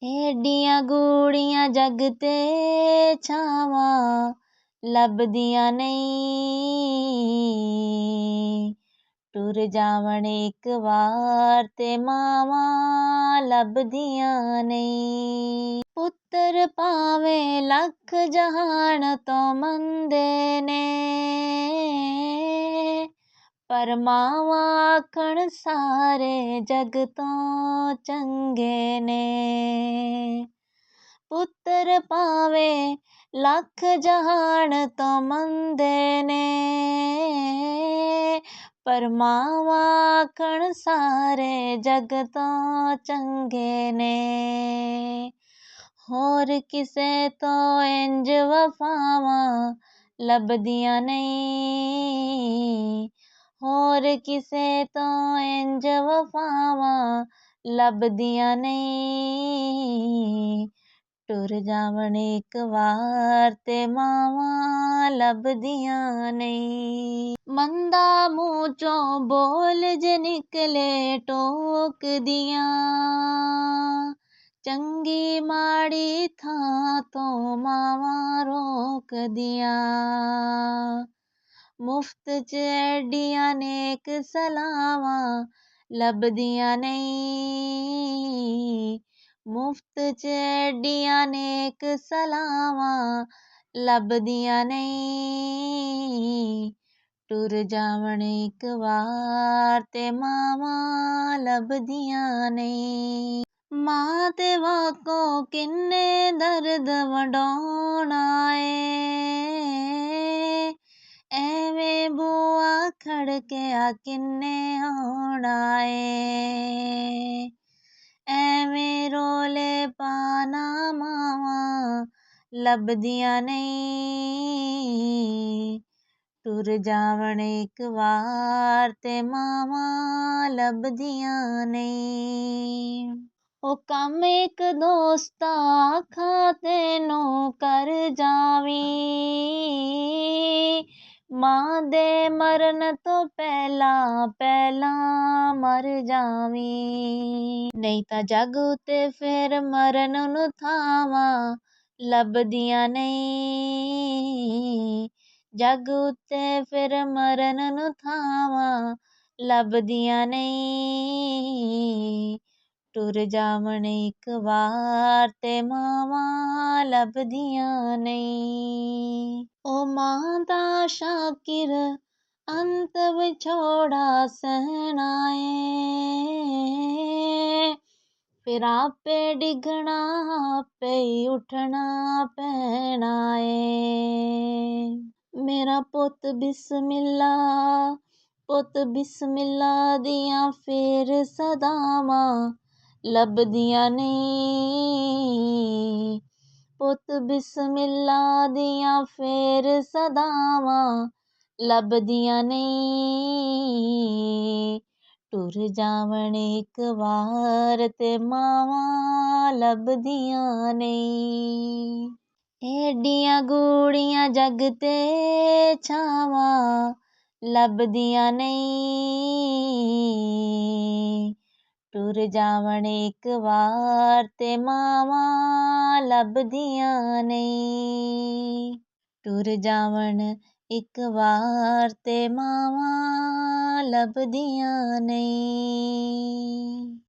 ਏਡੀਆਂ ਗੂੜੀਆਂ ਜਗ ਤੇ ਛਾਵਾਂ ਲੱਭਦੀਆਂ ਨਹੀਂ। ਟੁਰ ਜਾਵਣ ਇੱਕ ਵਾਰ ਤੇ ਮਾਵਾਂ ਲੱਭਦੀਆਂ ਨਹੀਂ। ਪੁੱਤਰ ਭਾਵੇਂ ਲੱਖ ਜਹਾਨ ਤੋਂ ਮੰਦੇ ਨੇ, ਪਰ ਮਾਵਾਂ ਆਖਣ ਸਾਰੇ ਜਗ ਤੋਂ ਚੰਗੇ ਨੇ। ਪੁੱਤਰ ਭਾਵੇਂ ਲੱਖ ਜਹਾਨ ਤੋਂ ਮੰਦੇ ਨੇ, ਪਰ ਮਾਵਾਂ ਆਖਣ ਸਾਰੇ ਜਗ ਤੋਂ ਚੰਗੇ ਨੇ। ਹੋਰ ਕਿਸੇ ਤੋਂ ਇੰਜ ਵਫਾਵਾਂ ਲੱਭਦੀਆਂ ਨਹੀਂ। ਹੋਰ ਕਿਸੇ ਤੋਂ ਇੰਜ ਵਫਾਵਾਂ ਲੱਭਦੀਆਂ ਨਹੀਂ। ਟੁਰ ਜਾਵਣ ਇੱਕ ਵਾਰ ਤੇ ਮਾਵਾਂ ਲੱਭਦੀਆਂ ਨਹੀਂ। ਮੰਦਾ ਮੂੰਹ ਚੋਂ ਬੋਲ ਜੇ ਨਿਕਲੇ ਟੋਕਦੀਆਂ, ਚੰਗੀ ਮਾੜੀ ਥਾਂ ਤੋਂ ਮਾਵਾਂ ਰੋਕਦੀਆਂ। ਮੁਫਤ 'ਚ ਐਡੀਆਂ ਨੇਕ ਸਲਾਵਾਂ ਲੱਭਦੀਆਂ ਨਹੀਂ। ਮੁਫਤ 'ਚ ਐਡੀਆਂ ਨੇਕ ਸਲਾਵਾਂ ਲੱਭਦੀਆਂ ਨਹੀਂ। ਟੁਰ ਜਾਵਣ ਇੱਕ ਵਾਰ ਤੇ ਮਾਵਾਂ ਲੱਭਦੀਆਂ ਨਹੀਂ। ਮਾਂ ਤੇ ਵਾਕੋ ਕਿੰਨੇ ਦਰਦ ਵੰਡਾਉਣਾ ਏ, ਐਵੇਂ ਬੂਆ ਖੜਕਿਆ ਕਿੰਨੇ ਆਉਣਾ ਏ। ਐਵੇਂ ਰੋਲੇ ਪਾਣਾ ਮਾਵਾਂ ਲੱਭਦੀਆਂ ਨਹੀਂ। ਟੁਰ ਜਾਵਣ ਇੱਕ ਵਾਰ ਤੇ ਮਾਵਾਂ ਲੱਭਦੀਆਂ ਨਹੀਂ। ਉਹ ਕੰਮ ਇੱਕ ਦੋਸਤਾ ਆਖਾਂ ਤੈਨੂੰ ਕਰ ਜਾਵੀਂ, ਮਾਂ ਦੇ ਮਰਨ ਤੋਂ ਪਹਿਲਾਂ ਪਹਿਲਾਂ ਮਰ ਜਾਵੀਂ। ਨਹੀਂ ਤਾਂ ਜੱਗ ਉੱਤੇ ਫਿਰ ਮਰਨ ਨੂੰ ਥਾਵਾਂ ਲੱਭਦੀਆਂ ਨਹੀਂ। ਜੱਗ ਉੱਤੇ ਫਿਰ ਮਰਨ ਨੂੰ ਥਾਵਾਂ ਲੱਭਦੀਆਂ ਨਹੀਂ। ਟੁਰ ਜਾਵਣ ਇੱਕ ਵਾਰ ਤੇ ਮਾਵਾਂ ਲੱਭਦੀਆਂ ਨਹੀਂ। ਉਹ ਮਾਂ ਦਾ ਸ਼ਾਕਿਰ ਅੰਤ ਵਿਛੋੜਾ ਸਹਿਣਾ ਏ, ਫਿਰ ਆਪੇ ਡਿੱਗਣਾ ਆਪੇ ਹੀ ਉੱਠਣਾ ਪੈਣਾ ਏ। ਮੇਰਾ ਪੁੱਤ ਬਿਸਮਿल्ला ਦੀਆਂ ਫੇਰ ਸਦਾਵਾਂ ਲੱਭਦੀਆਂ ਨਹੀਂ। ਪੁੱਤ ਬਿਸਮਿल्ला ਦੀਆਂ ਫੇਰ ਸਦਾਵਾਂ ਲੱਭਦੀਆਂ ਨਹੀਂ। ਟੁਰ ਜਾਵਣ ਇੱਕ ਵਾਰ ਤੇ ਮਾਵਾਂ ਲੱਭਦੀਆਂ ਨਹੀਂ। ਏਡੀਆਂ ਗੂੜੀਆਂ ਜਗ ਤੇ ਛਾਵਾਂ ਲੱਭਦੀਆਂ ਨਹੀਂ। ਟੁਰ ਜਾਵਣ ਇੱਕ ਵਾਰ ਤੇ ਮਾਵਾਂ ਲੱਭਦੀਆਂ ਨਹੀਂ। ਟੁਰ ਜਾਵਣ ਇੱਕ ਵਾਰ ਤੇ ਮਾਵਾਂ ਲੱਭਦੀਆਂ ਨਹੀਂ।